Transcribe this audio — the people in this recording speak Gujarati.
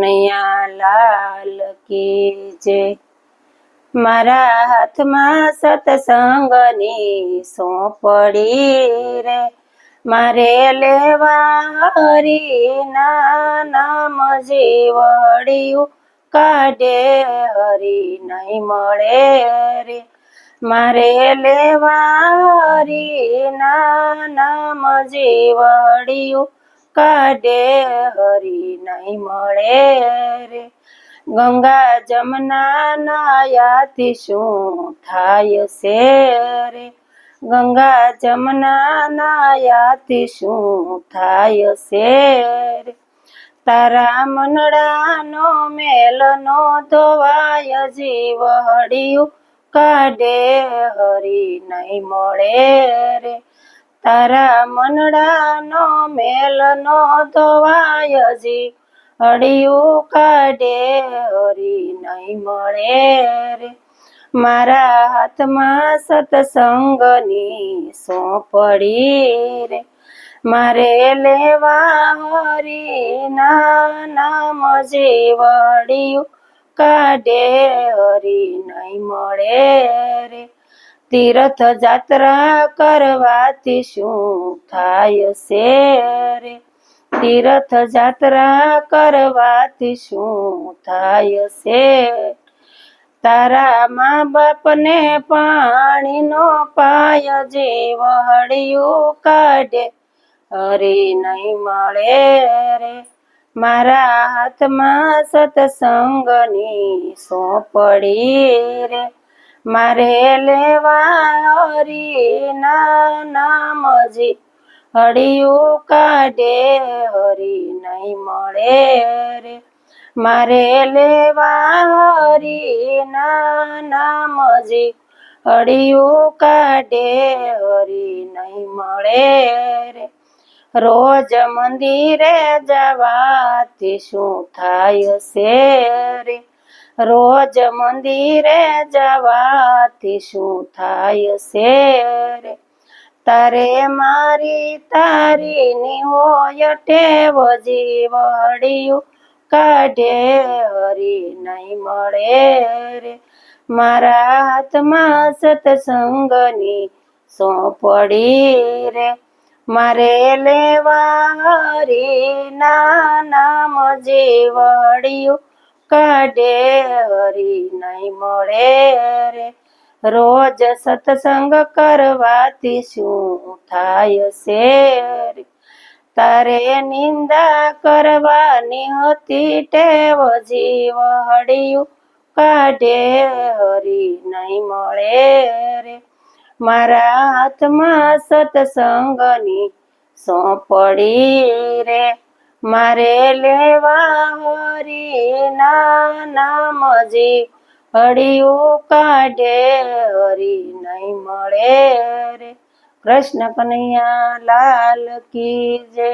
કનૈયા લાલ કી જય। મારા હાથમાં સત્સંગની સોંપડી રે, મારે લેવા હરિના નામ જીવડિયું કાઢે હરી નહીં મળે રે। મારે લેવા હરિના નામ જીવડિયું કાઢે હરી નહીં મળે રે। ગંગા જમના નાયાથી શું થાય છે રે, ગંગા જમના નાયાથી શું થાય છે રે। તારા મનડાનો મેલનો ધોવાય જીવડિયું કાઢે હરી નહીં મળે રે। તારા મનડાનો મેલનો ધોવાય જીવડિયું કાઢે હરી નહીં મળે રે। મારા હાથમાં સત્સંગની સોંપડી રે, મારે લેવા હરિના નામ જીવડિયું કાઢે હરી નહીં મળે રે। તીર્થ જાત્રા કરવાથી શું થાય છે રે, તીર્થ જાત્રા કરવાથી શું થાય છે। તારા મા બાપને પાણીનો પાય જીવડિયું કાઢે હરી નહીં મળે રે। મારા હાથમાં સત્સંગની સોંપડી રે, મારે લેવા હરિના નામ જીવડિયું કાઢે હરી નહીં મળે રે। મારે લેવા હરિના નામ જીવડિયું કાઢે હરી નહીં મળે રે। રોજ મંદિરે જવાથી શું થાય છે રે, રોજ મંદિરે જવાથી શું થાય છે રે। તારે મારી તારીની હોય ટેવ જીવડિયું કાઢે હરી નહીં મળે રે। મારા હાથમાં સત્સંગની સોંપડી રે, મારે લેવા હરિના નામ જીવડિયું કાઢે હરી નહીં મળે રે। રોજ સત્સંગ કરવાથી શું થાય છે રે, તારે નિંદા કરવાની હતી ટેવ જીવડિયું કાઢે હરી નહીં મળે રે। મારા હાથમાં સત્સંગની સોંપડી રે, મારે લેવા હરિના નામ જીવડિયું કાઢે હરી નહીં મળે રે। કૃષ્ણ કનૈયા લાલ કી જય।